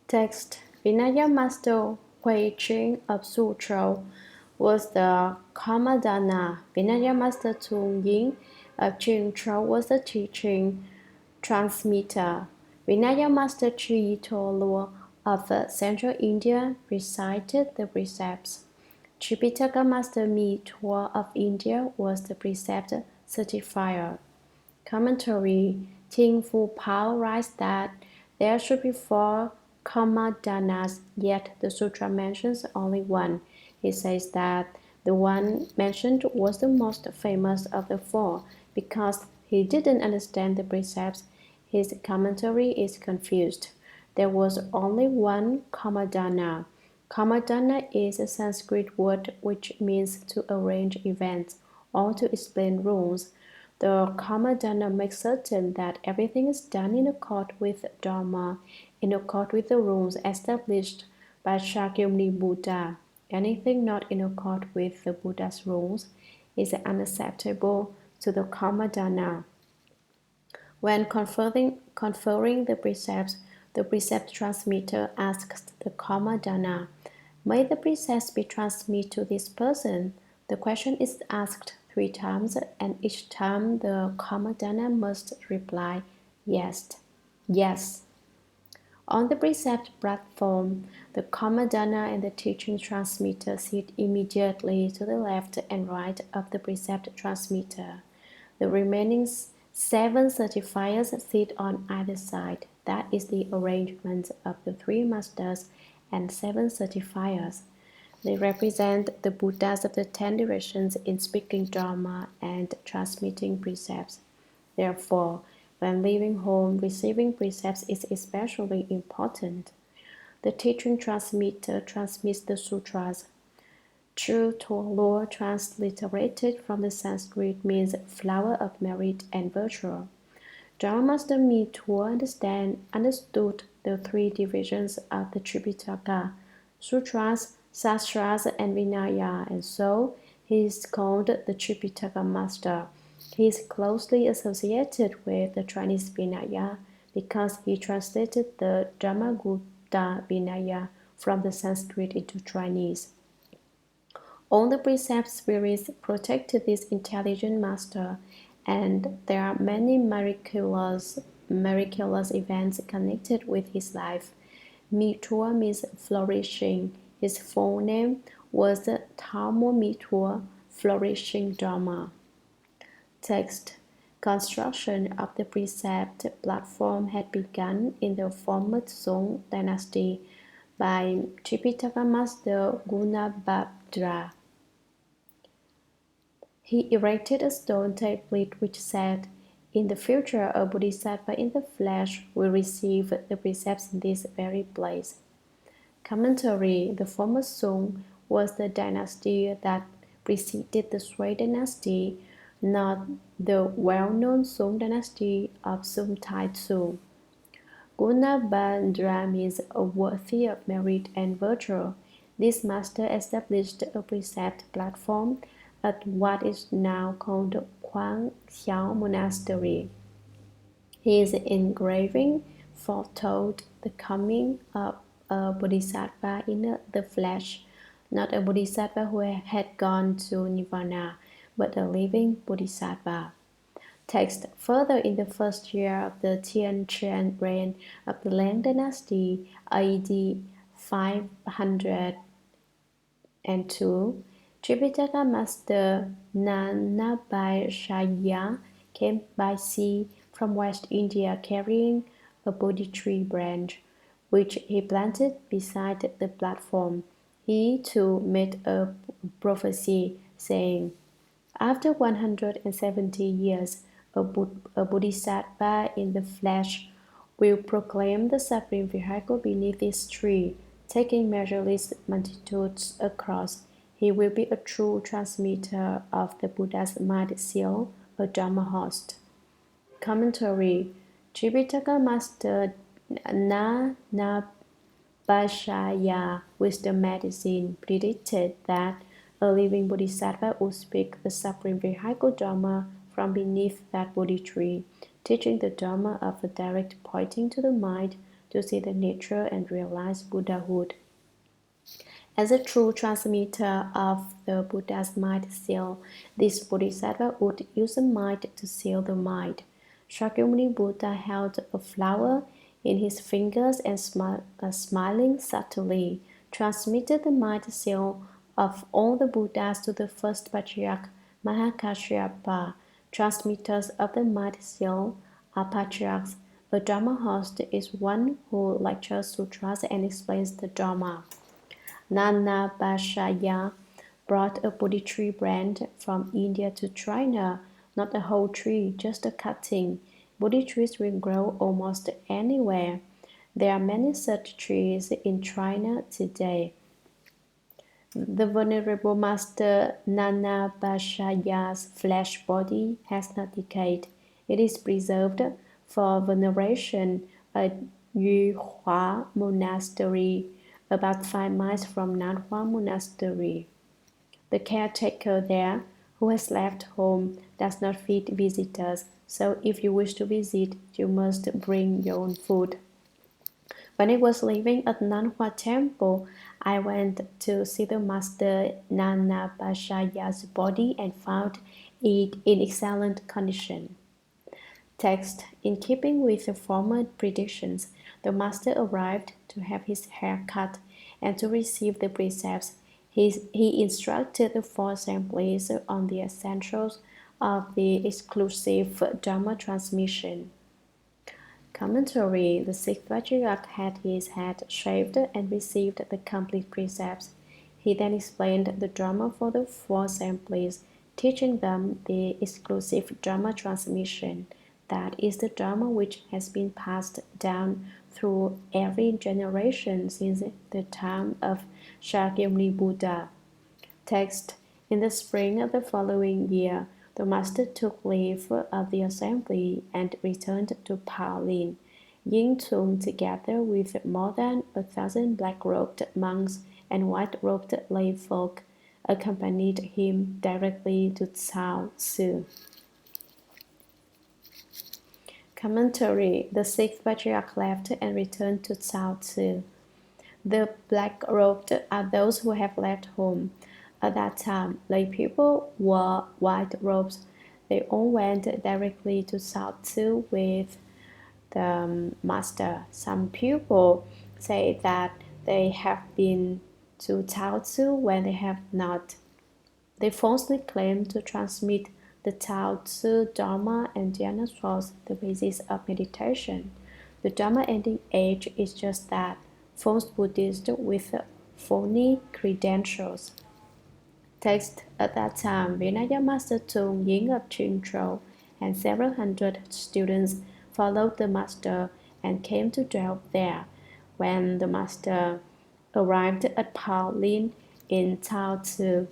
Text: Vinaya Master Hui Ching of Sutra was the Karmadana. Vinaya Master Tung Ying of Chingtra was the teaching transmitter. Vinaya Master Chi Tolua of Central India recited the precepts. Tripitaka Master Mi Tua of India was the precept certifier. Commentary: Ting Fu Pao writes that there should be 4 Karmadhanas, yet the sutra mentions only one. He says that the one mentioned was the most famous of the 4 because he didn't understand the precepts. His commentary is confused. There was only one Karmadhana. Karmadhana is a Sanskrit word which means to arrange events or to explain rules. The Karmadhana makes certain that everything is done in accord with Dharma, in accord with the rules established by Shakyamuni Buddha. Anything not in accord with the Buddha's rules is unacceptable to the Karmadhana. When conferring the precepts, the precept transmitter asks the Karmadhana, "May the precepts be transmitted to this person?" The question is asked 3 times, and each time the Karmadhana must reply, "Yes, yes." On the precept platform, the Karmadhana and the teaching transmitter sit immediately to the left and right of the precept transmitter. The remaining 7 certifiers sit on either side. That is the arrangement of the 3 masters and 7 certifiers. They represent the Buddhas of the 10 directions in speaking Dharma and transmitting precepts. Therefore, when leaving home, receiving precepts is especially important. The teaching transmitter transmits the sutras. Chu Tolua, transliterated from the Sanskrit, means flower of merit and virtue. Dharma Master Mi Tua understood the 3 divisions of the Tripitaka, Sutras, Sastras, and Vinaya, and so he is called the Tripitaka Master. He is closely associated with the Chinese Vinaya because he translated the Dharmagupta Vinaya from the Sanskrit into Chinese. All the precepts spirits protected this intelligent master, and there are many miraculous events connected with his life. Mitua means flourishing. His full name was Tamo Mitua, flourishing Dharma. Text: Construction of the precept platform had begun in the former Song dynasty by Tripitaka Master Gunabhadra. He erected a stone tablet which said, "In the future, a bodhisattva in the flesh will receive the precepts in this very place." Commentary: The former Sung was the dynasty that preceded the Sui dynasty, not the well-known Sung dynasty of Sung Tai Tzu. Gunabhadra means a worthy of merit and virtue. This master established a precept platform at what is now called Quang Xiao Monastery. His engraving foretold the coming of a bodhisattva in the flesh, not a bodhisattva who had gone to nirvana, but a living bodhisattva. Text: Further, in the first year of the Tianquan reign of the Liang dynasty, AD 502, Tripitaka Master Nan Hua came by sea from West India carrying a Bodhi tree branch, which he planted beside the platform. He too made a prophecy, saying, "After 170 years, a bodhisattva in the flesh will proclaim the supreme vehicle beneath this tree, taking measureless multitudes across. He will be a true transmitter of the Buddha's mind seal, a Dharma host." Commentary: Tripitaka Master Nanabhashaya, wisdom medicine, predicted that a living bodhisattva would speak the supreme vehicle Dharma from beneath that Bodhi tree, teaching the Dharma of a direct pointing to the mind, to see the nature and realize Buddhahood. As a true transmitter of the Buddha's mind seal, this Bodhisattva would use the mind to seal the mind. Shakyamuni Buddha held a flower in his fingers and smiling subtly, transmitted the mind seal of all the Buddhas to the first Patriarch Mahakasyapa. Transmitters of the mind seal are Patriarchs. A Dharma host is one who lectures sutras and explains the Dharma. Nan Hua brought a Bodhi tree branch from India to China, not a whole tree, just a cutting. Bodhi trees will grow almost anywhere. There are many such trees in China today. The Venerable Master Nan Hua flesh body has not decayed. It is preserved for veneration at Hsuan Hua Monastery, about 5 miles from Nan Hua Monastery. The caretaker there, who has left home, does not feed visitors, so if you wish to visit, you must bring your own food. When I was living at Nan Hua Temple, I went to see the Master Nan Hua body and found it in excellent condition. Text: in keeping with the former predictions, the Master arrived to have his hair cut and to receive the precepts. He instructed the 4 assemblies on the essentials of the exclusive Dharma transmission. Commentary: the Sixth Patriarch had his head shaved and received the complete precepts. He then explained the Dharma for the 4 assemblies, teaching them the exclusive Dharma transmission. That is the Dharma which has been passed down through every generation since the time of Shakyamuni Buddha. Text: in the spring of the following year, the Master took leave of the assembly and returned to Paolin. Yin Tsung, together with more than 1,000 black-robed monks and white-robed layfolk, accompanied him directly to Cao Tzu. Commentary: the Sixth Patriarch left and returned to Cao Tzu. The black-robed are those who have left home. At that time, lay people wore white robes. They all went directly to Cao Tzu with the Master. Some people say that they have been to Cao Tzu when they have not. They falsely claim to transmit the Cao Tzu Dharma and Dhyana scrolls, the basis of meditation. The Dharma ending age is just that, false Buddhists with phony credentials. Text: at that time, Vinaya Master Tung Ying of Qingzhou and several hundred students followed the Master and came to dwell there. When the Master arrived at Paolin in Cao Tzu,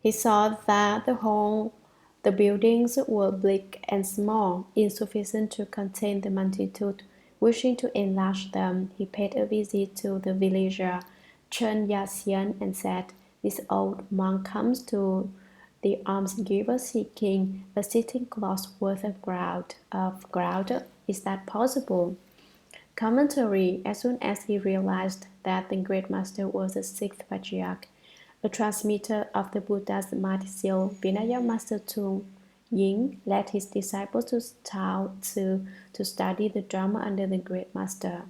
he saw that the buildings were bleak and small, insufficient to contain the multitude. Wishing to enlarge them, he paid a visit to the villager Chen Yaxian and said, "This old monk comes to the almsgiver seeking a sitting cloth worth of ground. Is that possible?" Commentary: as soon as he realized that the Great Master was the Sixth Patriarch, a transmitter of the Buddha's might seal, Vinaya Master Tung Ying led his disciples to Cao Tzu to study the Dharma under the Great Master.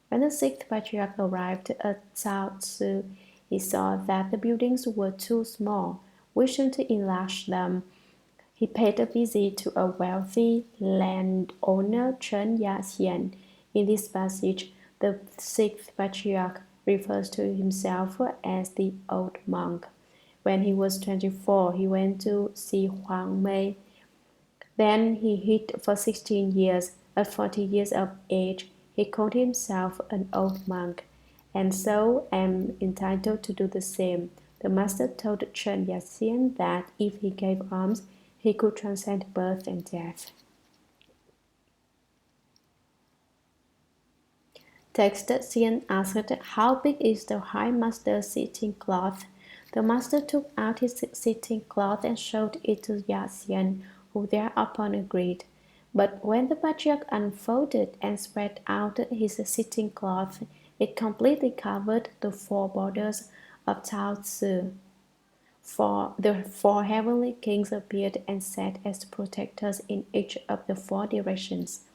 When the Sixth Patriarch arrived at Cao Tzu, he saw that the buildings were too small. Wishing to enlarge them, he paid a visit to a wealthy landowner, Chen Yaxian. In this passage, the Sixth Patriarch refers to himself as the old monk. When he was 24, he went to see Huang Mei. Then he hid for 16 years. At 40 years of age, he called himself an old monk, and so am entitled to do the same. The Master told Chen Yaxian that if he gave alms, he could transcend birth and death. Text: Xian asked, "How big is the High Master's sitting cloth?" The Master took out his sitting cloth and showed it to Yaxian, who thereupon agreed. But when the patriarch unfolded and spread out his sitting cloth, it completely covered the four borders of Tao Tzu. For the four heavenly kings appeared and sat as protectors in each of the four directions.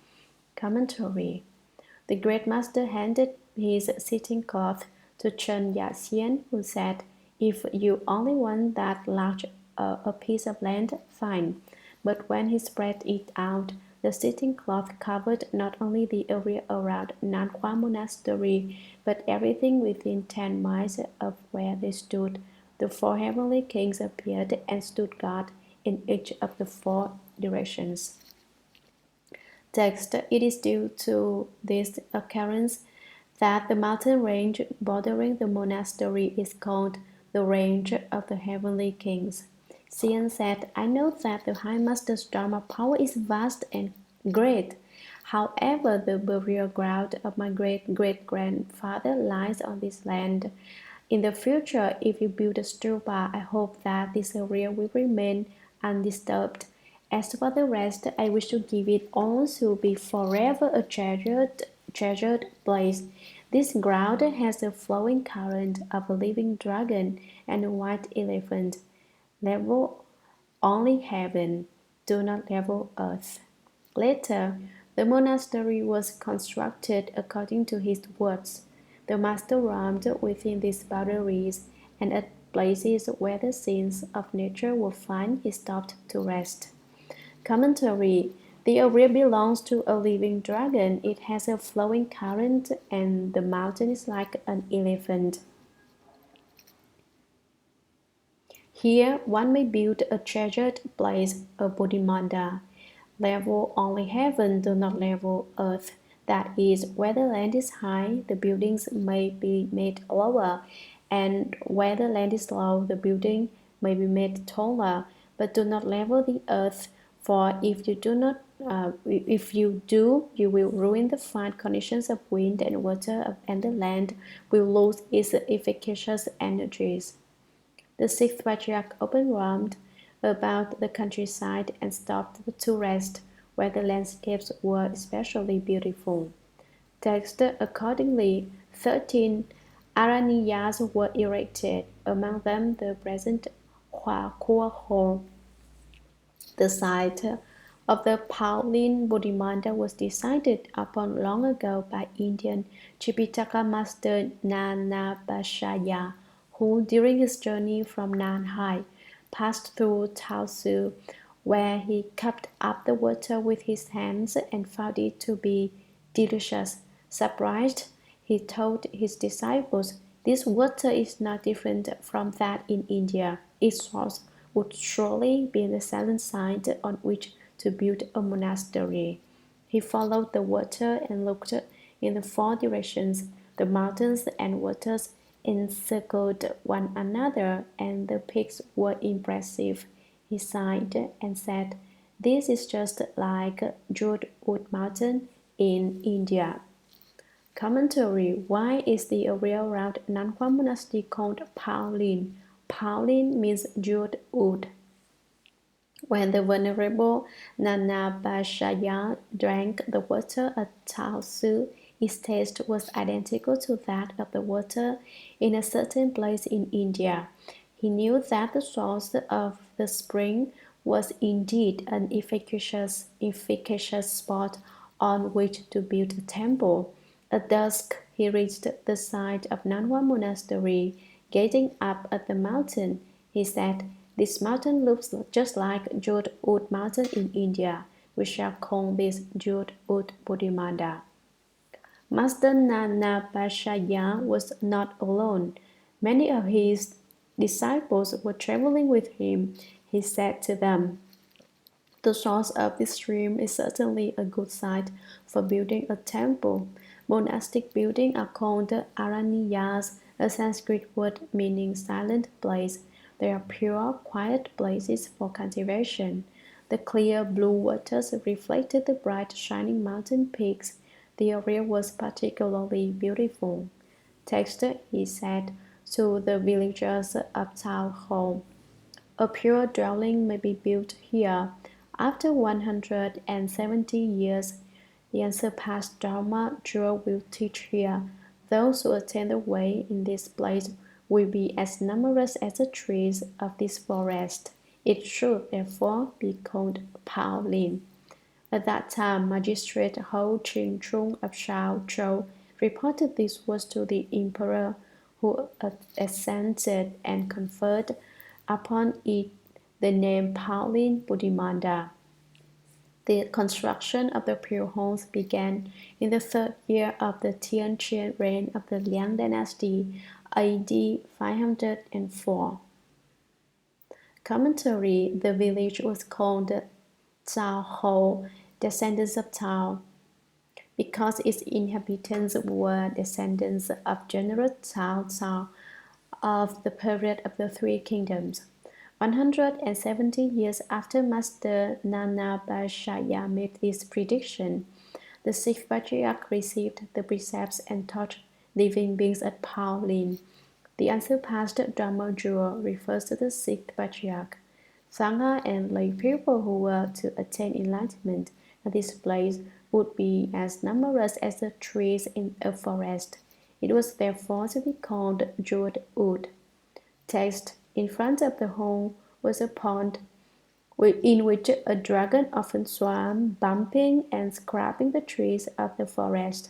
Commentary. The great master handed his sitting cloth to Chen Yaxian, who said, "If you only want that large a piece of land, fine." But when he spread it out, the sitting cloth covered not only the area around Nan Hua Monastery, but everything within 10 miles of where they stood. The four heavenly kings appeared and stood guard in each of the four directions. Text. It is due to this occurrence that the mountain range bordering the monastery is called the Range of the Heavenly Kings. Hsien said, "I know that the High Master's Dharma power is vast and great. However, the burial ground of my great-great-grandfather lies on this land. In the future, if you build a stupa, I hope that this area will remain undisturbed. As for the rest, I wish to give it all to be forever a treasured place. This ground has the flowing current of a living dragon and a white elephant. Level only heaven, do not level earth." Later, the monastery was constructed according to his words. The master roamed within these boundaries, and at places where the scenes of nature were fine, he stopped to rest. Commentary. The area belongs to a living dragon. It has a flowing current, and the mountain is like an elephant. Here one may build a treasured place, a bodhimanda. Level only heaven, do not level earth. That is, where the land is high, the buildings may be made lower, and where the land is low, the building may be made taller. But do not level the earth, for if you do not, if you do, you will ruin the fine conditions of wind and water, and the land will lose its efficacious energies. The Sixth Patriarch opened round about the countryside and stopped to rest where the landscapes were especially beautiful. Text. Accordingly, 13 araniyas were erected, among them the present Hua Hall. The site of the Pauline Bodhimanda was decided upon long ago by Indian Tripitaka master Nanabhashaya, who, during his journey from Nanhai, passed through Taosu, where he cupped up the water with his hands and found it to be delicious. Surprised, he told his disciples, "This water is not different from that in India. Its source would surely be the silent site on which to build a monastery." He followed the water and looked in the four directions. The mountains and waters encircled one another, and the peaks were impressive. He sighed and said, "This is just like Jod Wood Mountain in India." Commentary. Why is the area around Nan Hua Monastery called Pauline? Pauline means jeweled wood. When the Venerable Nanabhashaya drank the water at Taosu, its taste was identical to that of the water in a certain place in India. He knew that the source of the spring was indeed an efficacious spot on which to build a temple. At dusk, he reached the site of Nan Hua Monastery. Gazing up at the mountain, he said, "This mountain looks just like Jod Wood Mountain in India. We shall call this Jod Wood Bodhimanda." Master Nanabhashaya was not alone. Many of his disciples were traveling with him. He said to them, "The source of this stream is certainly a good site for building a temple. Monastic buildings are called araniyas, a Sanskrit word meaning silent place. They are pure, quiet places for cultivation." The clear blue waters reflected the bright, shining mountain peaks. The area was particularly beautiful. Text. He said to the villagers of Tao Ho, "A pure dwelling may be built here. After 170 years, the unsurpassed Dharma Jewel will teach here. Those who attain the way in this place will be as numerous as the trees of this forest. It should therefore be called Pao Lin. At that time, Magistrate Ho Ching Chung of Shao Chou reported these words to the emperor, who assented and conferred upon it the name Paolin Buddhimanda. The construction of the pure homes began in the third year of the Tianqian reign of the Liang dynasty, AD 504. Commentary: the village was called Cao Hou, descendants of Cao, because its inhabitants were descendants of General Cao Cao of the period of the Three Kingdoms. 170 years after Master Nanabhashaya made this prediction, the Sixth Patriarch received the precepts and taught living beings at Pao Lin. The unsurpassed Dharma Jewel refers to the Sixth Patriarch. Sangha and lay people who were to attain enlightenment at this place would be as numerous as the trees in a forest. It was therefore to be called Jeweled Wood. Text: in front of the home was a pond in which a dragon often swam, bumping and scraping the trees of the forest.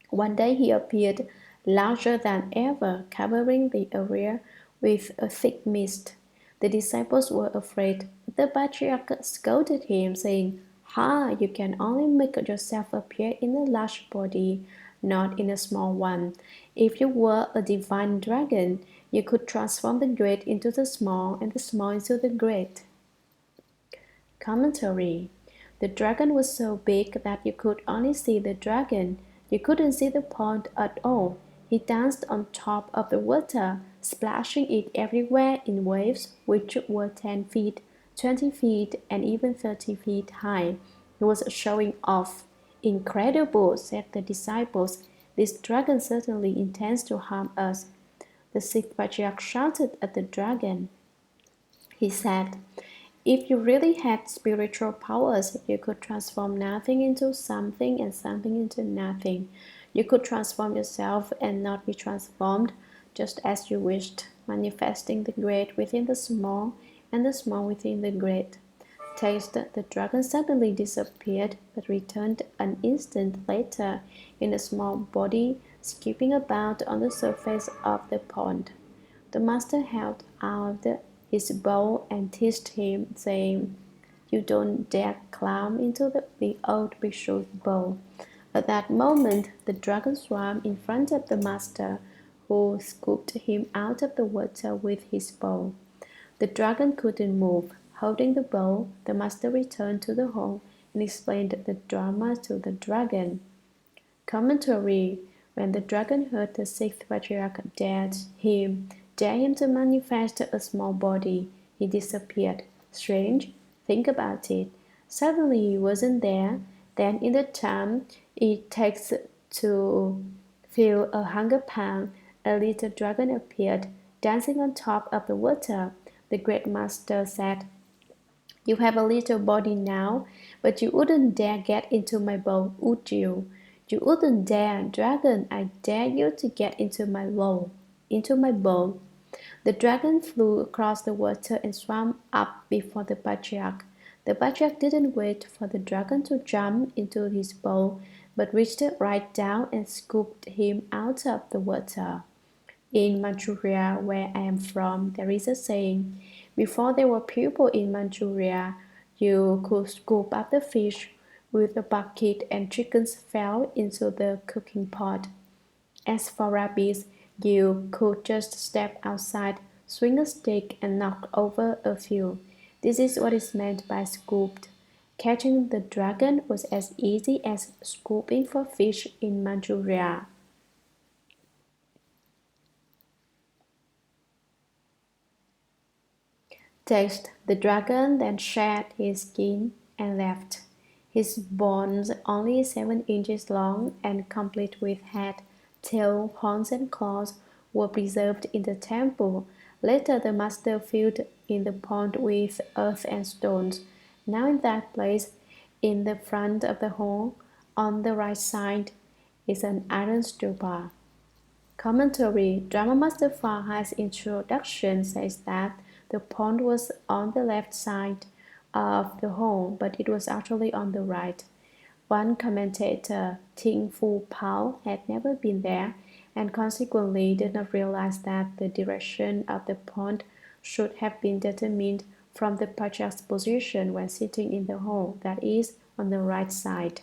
One day he appeared larger than ever, covering the area with a thick mist. The disciples were afraid. The Patriarch scolded him, saying, "Ha, you can only make yourself appear in a large body, not in a small one. If you were a divine dragon, you could transform the great into the small and the small into the great." Commentary: the dragon was so big that you could only see the dragon. You couldn't see the pond at all. He danced on top of the water, splashing it everywhere in waves which were 10 feet, 20 feet, and even 30 feet high. He was showing off. "Incredible," said the disciples. "This dragon certainly intends to harm us." The Sixth Patriarch shouted at the dragon. He said, "If you really had spiritual powers, you could transform nothing into something and something into nothing. You could transform yourself and not be transformed, just as you wished, manifesting the great within the small and the small within the great." Text: the dragon suddenly disappeared, but returned an instant later in a small body, skipping about on the surface of the pond. The master held out his bow and teased him, saying, "You don't dare climb into the old bhikshu's bow." At that moment, the dragon swam in front of the master, who scooped him out of the water with his bow. The dragon couldn't move. Holding the bow, the master returned to the hall and explained the Dharma to the dragon. Commentary: when the dragon heard the Sixth Patriarch dare him to manifest a small body, he disappeared. Strange? Think about it. Suddenly he wasn't there. Then in the time it takes to feel a hunger pang, a little dragon appeared, dancing on top of the water. The great master said, "You have a little body now, but you wouldn't dare get into my bowl, would you? You wouldn't dare, dragon. I dare you to get into my bowl. Into my bowl." The dragon flew across the water and swam up before the Patriarch. The Patriarch didn't wait for the dragon to jump into his bowl, but reached right down and scooped him out of the water. In Manchuria, where I am from, there is a saying, "Before there were people in Manchuria, you could scoop up the fish with a bucket and chickens fell into the cooking pot. As for rabbits, you could just step outside, swing a stick, and knock over a few. This is what is meant by scooped. Catching the dragon was as easy as scooping for fish in Manchuria." Text: the dragon then shed his skin and left. His bones, only 7 inches long and complete with head, tail, horns, and claws, were preserved in the temple. Later the master filled in the pond with earth and stones, Now in that place, in the front of the hall, on the right side, is an iron stupa. Commentary: Dharma Master Farhai's introduction says that the pond was on the left side of the hall, but it was actually on the right. One commentator, Ting Fu Pao, had never been there and consequently did not realize that the direction of the pond should have been determined from the Patriarch's position when sitting in the hall, that is, on the right side.